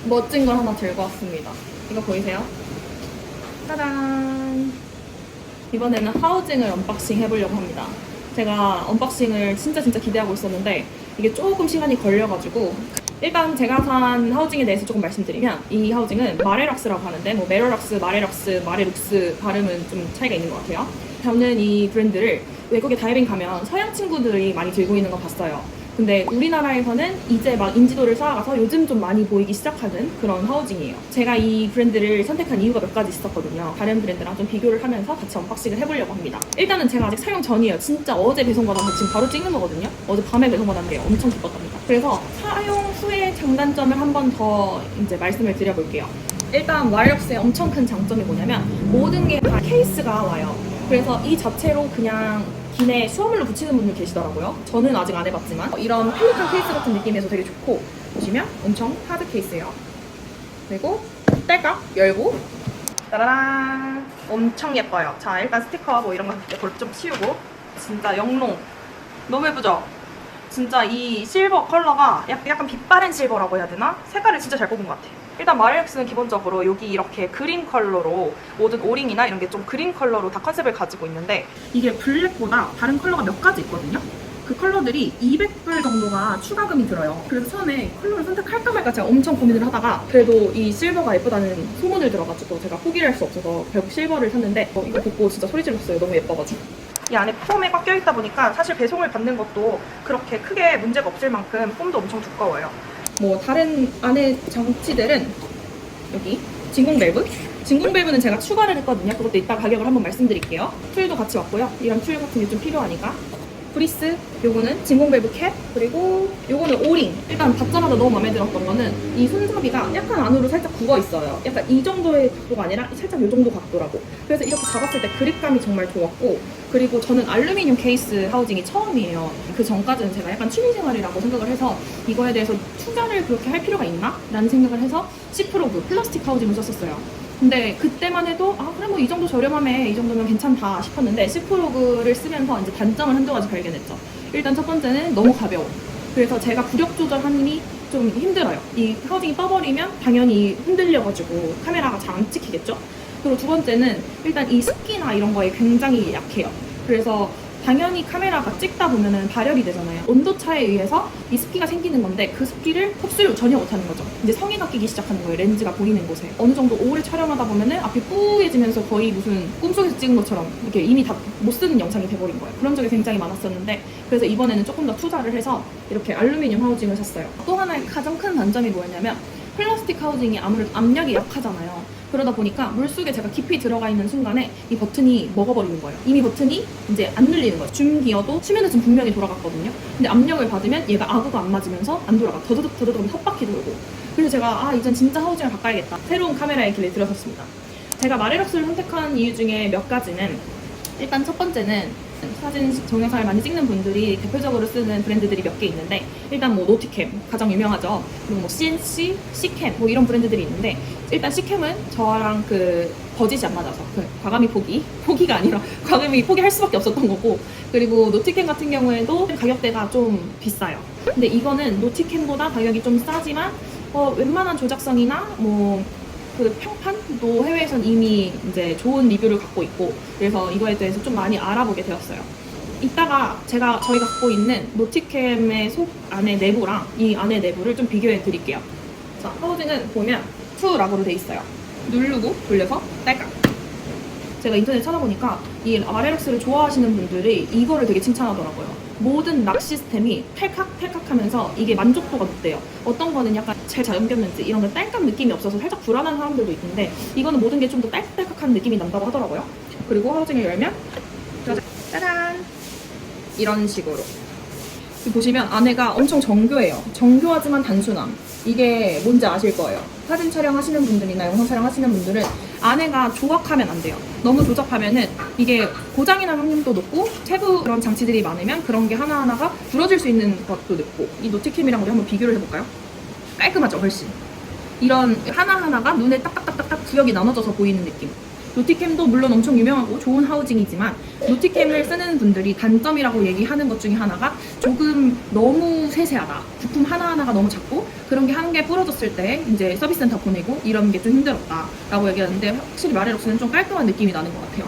멋진 걸 하나 들고 왔습니다. 이거 보이세요? 짜잔! 이번에는 하우징을 언박싱 해보려고 합니다. 제가 언박싱을 진짜 기대하고 있었는데 이게 조금 시간이 걸려가지고, 일단 제가 산 하우징에 대해서 조금 말씀드리면, 이 하우징은 마레럭스라고 하는데, 뭐 메로럭스, 마레럭스, 마레룩스 발음은 좀 차이가 있는 것 같아요. 저는 이 브랜드를 외국에 다이빙 가면 서양 친구들이 많이 들고 있는 거 봤어요. 근데 우리나라에서는 이제 막 인지도를 쌓아가서 요즘 좀 많이 보이기 시작하는 그런 하우징이에요. 제가 이 브랜드를 선택한 이유가 몇 가지 있었거든요. 다른 브랜드랑 좀 비교를 하면서 같이 언박싱을 해보려고 합니다. 일단은 제가 아직 사용 전이에요. 진짜 어제 배송받아서 지금 바로 찍는 거거든요. 어제 밤에 배송받았는데 엄청 기뻤답니다. 그래서 사용 후의 장단점을 한 번 더 이제 말씀을 드려볼게요. 일단 마레럭스의 엄청 큰 장점이 뭐냐면 모든 게 다 케이스가 와요. 그래서 이 자체로 그냥 기내에 수화물로 붙이는 분들 계시더라고요. 저는 아직 안 해봤지만 이런 펠리칸 케이스 같은 느낌에서 되게 좋고, 보시면 엄청 하드 케이스예요. 그리고 딸깍 열고 따라란, 엄청 예뻐요. 자, 일단 스티커 뭐 이런 거 좀 치우고, 진짜 영롱 너무 예쁘죠? 진짜 이 실버 컬러가 약간 빛바랜 실버라고 해야 되나? 색깔을 진짜 잘 뽑은 것 같아요. 일단 마레럭스는 기본적으로 여기 이렇게 그린 컬러로, 모든 오링이나 이런 게 좀 그린 컬러로 다 컨셉을 가지고 있는데, 이게 블랙보다 다른 컬러가 몇 가지 있거든요. 그 컬러들이 200불 정도가 추가금이 들어요. 그래서 처음에 컬러를 선택할까 말까 제가 엄청 고민을 하다가, 그래도 이 실버가 예쁘다는 소문을 들어가지고 제가 포기를 할 수 없어서 결국 실버를 샀는데, 이거 보고 진짜 소리 질렀어요. 너무 예뻐가지고. 이 안에 폼에 꽉 껴있다 보니까 사실 배송을 받는 것도 그렇게 크게 문제가 없을 만큼 폼도 엄청 두꺼워요. 뭐 다른 안에 장치들은 여기 진공 밸브는 제가 추가를 했거든요. 그것도 이따 가격을 한번 말씀드릴게요. 툴도 같이 왔고요. 이런 툴 같은 게 좀 필요하니까. 브리스, 요거는 진공 밸브 캡, 그리고 요거는 오링. 일단 받자마자 너무 마음에 들었던 거는 이 손잡이가 약간 안으로 살짝 굽어 있어요. 약간 이 정도의 각도가 아니라 살짝 이 정도 각도라고. 그래서 이렇게 잡았을 때 그립감이 정말 좋았고, 그리고 저는 알루미늄 케이스 하우징이 처음이에요. 그 전까지는 제가 약간 취미생활이라고 생각을 해서 이거에 대해서 투자를 그렇게 할 필요가 있나? 라는 생각을 해서 시프로그 플라스틱 하우징을 썼었어요. 근데 그때만 해도 그래 뭐 이 정도 저렴하면 이 정도면 괜찮다 싶었는데, 시프로그를 쓰면서 이제 단점을 한두 가지 발견했죠. 일단 첫 번째는 너무 가벼워. 그래서 제가 부력 조절하는 좀 힘들어요. 이 하우징이 떠버리면 당연히 흔들려가지고 카메라가 잘 안 찍히겠죠. 그리고 두 번째는 일단 이 습기나 이런 거에 굉장히 약해요. 그래서 당연히 카메라가 찍다 보면은 발열이 되잖아요. 온도차에 의해서 이 습기가 생기는 건데, 그 습기를 흡수를 전혀 못하는 거죠. 이제 성에가 끼기 시작하는 거예요. 렌즈가 보이는 곳에. 어느 정도 오래 촬영하다 보면은 앞이 뿌얘지면서 거의 무슨 꿈속에서 찍은 것처럼 이렇게 이미 다 못 쓰는 영상이 돼버린 거예요. 그런 적이 굉장히 많았었는데, 그래서 이번에는 조금 더 투자를 해서 이렇게 알루미늄 하우징을 샀어요. 또 하나의 가장 큰 단점이 뭐였냐면, 플라스틱 하우징이 아무래도 압력이 약하잖아요. 그러다 보니까 물속에 제가 깊이 들어가 있는 순간에 이 버튼이 먹어버리는 거예요. 이미 버튼이 이제 안 눌리는 거예요. 줌 기어도 수면에서 분명히 돌아갔거든요. 근데 압력을 받으면 얘가 아구가 안 맞으면서 안 돌아가. 더드득 헛바퀴 돌고. 그래서 제가 이젠 진짜 하우징을 바꿔야겠다. 새로운 카메라의 길에 들어섰습니다. 제가 마레럭스를 선택한 이유 중에 몇 가지는, 일단 첫 번째는 사진 동영상을 많이 찍는 분들이 대표적으로 쓰는 브랜드들이 몇 개 있는데, 일단 뭐 노티캠 가장 유명하죠. 그리고 뭐 CNC, C캠 뭐 이런 브랜드들이 있는데, 일단 C캠은 저랑 그 버짓이 안 맞아서 과감히 포기가 아니라 과감히 포기할 수밖에 없었던 거고, 그리고 노티캠 같은 경우에도 가격대가 좀 비싸요. 근데 이거는 노티캠보다 가격이 좀 싸지만 웬만한 조작성이나 뭐 그 평판도 해외에선 이미 이제 좋은 리뷰를 갖고 있고, 그래서 이거에 대해서 좀 많이 알아보게 되었어요. 이따가 저희가 갖고 있는 노티캠의 속 안에 내부랑 이 안에 내부를 좀 비교해 드릴게요. 자, 하우징은 보면 투락으로 돼 있어요. 누르고 돌려서 딸깍. 제가 인터넷 찾아보니까 이 마레럭스를 좋아하시는 분들이 이거를 되게 칭찬하더라고요. 모든 락 시스템이 탈칵탈칵 하면서 이게 만족도가 높대요. 어떤 거는 약간 잘 잠겼는지 이런 거 딸깍 느낌이 없어서 살짝 불안한 사람들도 있는데, 이거는 모든 게 좀 더 딸깍딸깍한 느낌이 난다고 하더라고요. 그리고 하우징을 열면 짜잔! 이런 식으로. 보시면 안에가 엄청 정교해요. 정교하지만 단순함. 이게 뭔지 아실 거예요. 사진 촬영하시는 분들이나 영상 촬영하시는 분들은 안에가 조각하면 안 돼요. 너무 조작하면은 이게 고장이 날 확률도 높고, 세부 그런 장치들이 많으면 그런 게 하나하나가 부러질 수 있는 것도 높고. 이 노티캠이랑 우리 한번 비교를 해볼까요? 깔끔하죠, 훨씬. 이런 하나하나가 눈에 딱딱딱딱딱 구역이 나눠져서 보이는 느낌. 노티캠도 물론 엄청 유명하고 좋은 하우징이지만 노티캠을 쓰는 분들이 단점이라고 얘기하는 것 중에 하나가 조금 너무 세세하다. 부품 하나하나가 너무 작고 그런 게 한 개 부러졌을 때 이제 서비스 센터 보내고 이런 게 좀 힘들었다 라고 얘기하는데 확실히 마레럭스는 좀 깔끔한 느낌이 나는 것 같아요.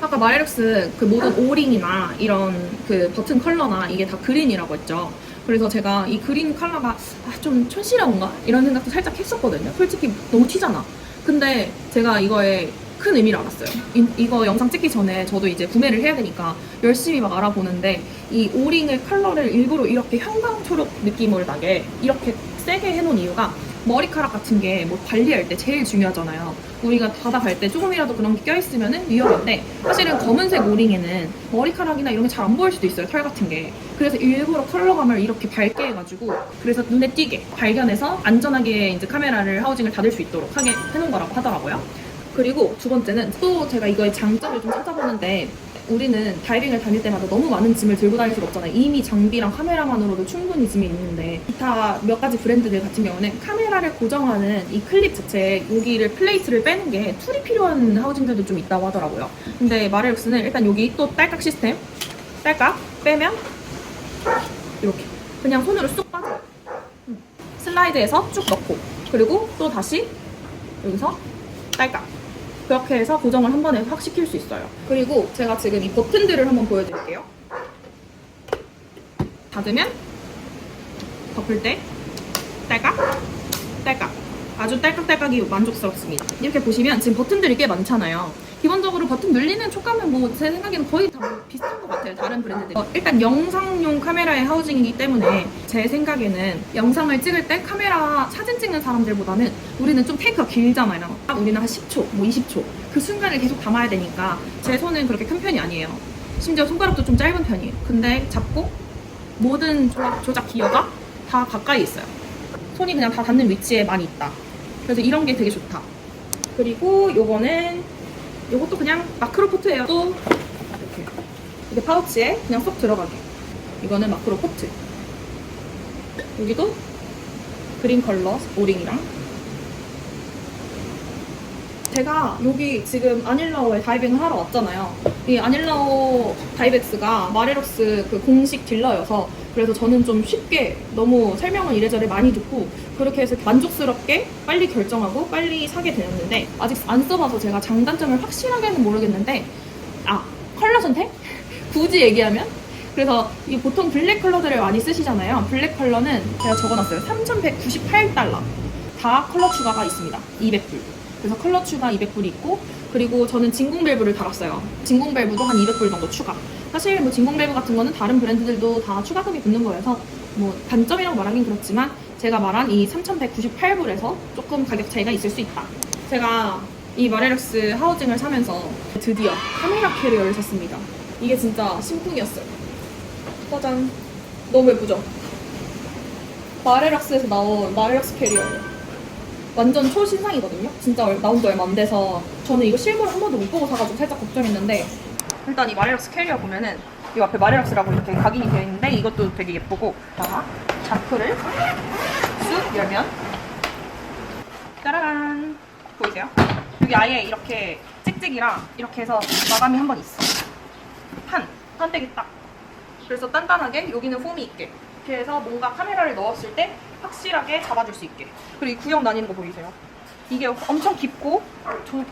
아까 마레럭스 그 모든 오링이나 이런 그 버튼 컬러나 이게 다 그린이라고 했죠. 그래서 제가 이 그린 컬러가 좀 촌스러운가? 이런 생각도 살짝 했었거든요. 솔직히 너무 튀잖아. 근데 제가 이거에 큰 의미를 알았어요. 이거 영상 찍기 전에 저도 이제 구매를 해야 되니까 열심히 막 알아보는데 이 오링의 컬러를 일부러 이렇게 형광초록 느낌을 나게 이렇게 세게 해놓은 이유가 머리카락 같은 게 뭐 관리할 때 제일 중요하잖아요. 우리가 바다 갈 때 조금이라도 그런 게 껴있으면 위험한데 사실은 검은색 오링에는 머리카락이나 이런 게 잘 안 보일 수도 있어요. 털 같은 게. 그래서 일부러 컬러감을 이렇게 밝게 해가지고 그래서 눈에 띄게 발견해서 안전하게 이제 카메라를 하우징을 닫을 수 있도록 하게 해놓은 거라고 하더라고요. 그리고 두 번째는 또 제가 이거의 장점을 좀 찾아보는데 우리는 다이빙을 다닐 때마다 너무 많은 짐을 들고 다닐 수가 없잖아요. 이미 장비랑 카메라만으로도 충분히 짐이 있는데 기타 몇 가지 브랜드들 같은 경우는 카메라를 고정하는 이 클립 자체에 여기를 플레이트를 빼는 게 툴이 필요한 하우징들도 좀 있다고 하더라고요. 근데 마레럭스는 일단 여기 또 딸깍 시스템 딸깍 빼면 이렇게 그냥 손으로 쑥 빠져요. 슬라이드해서 쭉 넣고 그리고 또 다시 여기서 딸깍 그렇게 해서 고정을 한 번에 확 시킬 수 있어요. 그리고 제가 지금 이 버튼들을 한번 보여드릴게요. 닫으면 덮을 때 딸깍 딸깍 아주 딸깍딸깍이 만족스럽습니다. 이렇게 보시면 지금 버튼들이 꽤 많잖아요. 기본적으로 버튼 눌리는 촉감은 뭐 제 생각에는 거의 다 비슷한 것 같아요. 다른 브랜드들. 일단 영상용 카메라의 하우징이기 때문에 제 생각에는 영상을 찍을 때 카메라 사진 찍는 사람들보다는 우리는 좀 테이크가 길잖아요. 우리는 한 10초, 뭐 20초 그 순간을 계속 담아야 되니까 제 손은 그렇게 큰 편이 아니에요. 심지어 손가락도 좀 짧은 편이에요. 근데 잡고 모든 조작 기어가 다 가까이 있어요. 손이 그냥 다 닿는 위치에 많이 있다. 그래서 이런 게 되게 좋다. 그리고 요것도 그냥 마크로 포트예요. 또 이렇게 파우치에 그냥 쏙 들어가게. 이거는 마크로 포트. 여기도 그린 컬러 오링이랑 제가 여기 지금 아닐라오에 다이빙을 하러 왔잖아요. 이 아닐라오 다이백스가 마레럭스 그 공식 딜러여서 그래서 저는 좀 쉽게 너무 설명을 이래저래 많이 듣고 그렇게 해서 만족스럽게 빨리 결정하고 빨리 사게 되었는데 아직 안 써봐서 제가 장단점을 확실하게는 모르겠는데 컬러 선택? 굳이 얘기하면? 그래서 이 보통 블랙 컬러들을 많이 쓰시잖아요. 블랙 컬러는 제가 적어놨어요. 3,198달러 다 컬러 추가가 있습니다. 200불. 그래서 컬러 추가 200불이 있고 그리고 저는 진공 밸브를 달았어요. 진공 밸브도 한 200불 정도 추가. 사실 뭐 진공 밸브 같은 거는 다른 브랜드들도 다 추가금이 붙는 거여서 뭐 단점이라고 말하긴 그렇지만 제가 말한 이 3,198불에서 조금 가격 차이가 있을 수 있다. 제가 이 마레럭스 하우징을 사면서 드디어 카메라 캐리어를 샀습니다. 이게 진짜 심쿵이었어요. 짜잔. 너무 예쁘죠? 마레럭스에서 나온 마레럭스 캐리어예요. 완전 초신상이거든요. 진짜 나온 지 얼마 안 돼서 저는 이거 실물을 한 번도 못 보고 사가지고 살짝 걱정했는데 일단 이 마레럭스 캐리어 보면은 이 앞에 마레럭스라고 이렇게 각인이 되어 있는데 이것도 되게 예쁘고 자크를 쑥 열면 짜라란 보이세요? 여기 아예 이렇게 찍찍이랑 이렇게 해서 마감이 한 번 있어. 판때기 딱. 그래서 단단하게 여기는 폼이 있게 이렇게 해서 뭔가 카메라를 넣었을 때 확실하게 잡아줄 수 있게. 그리고 이 구형 다니는 거 보이세요? 이게 엄청 깊고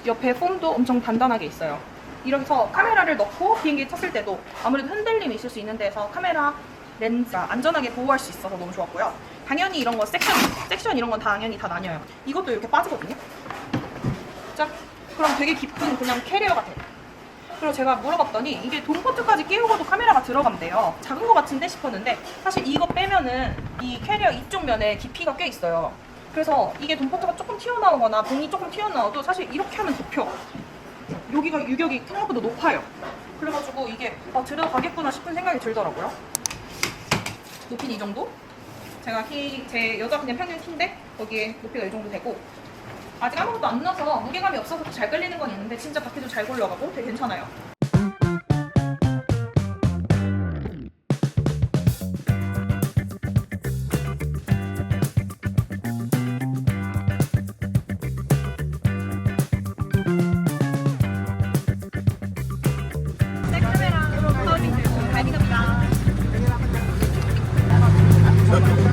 옆에 폼도 엄청 단단하게 있어요. 이렇게서 카메라를 넣고 비행기에 탔을 때도 아무래도 흔들림이 있을 수 있는 데서 카메라 렌즈가 안전하게 보호할 수 있어서 너무 좋았고요. 당연히 이런 거 섹션 이런 건 당연히 다 나뉘어요. 이것도 이렇게 빠지거든요. 자, 그럼 되게 깊은 그냥 캐리어 같아요. 그리고 제가 물어봤더니 이게 돔포트까지 끼우고도 카메라가 들어간대요. 작은 거 같은데 싶었는데 사실 이거 빼면은 이 캐리어 이쪽 면에 깊이가 꽤 있어요. 그래서 이게 돔포트가 조금 튀어나오거나 봉이 조금 튀어나와도 사실 이렇게 하면 덮여. 여기가 유격이 생각보다 높아요. 그래가지고 이게 들어가겠구나 싶은 생각이 들더라고요. 높이는 이 정도? 제 여자 그냥 평균 키인데 여기에 높이가 이 정도 되고 아직 아무것도 안 넣어서 무게감이 없어서 잘 끌리는 건 있는데 진짜 밖에도 잘 굴러가고 되게 괜찮아요. 감사합니다.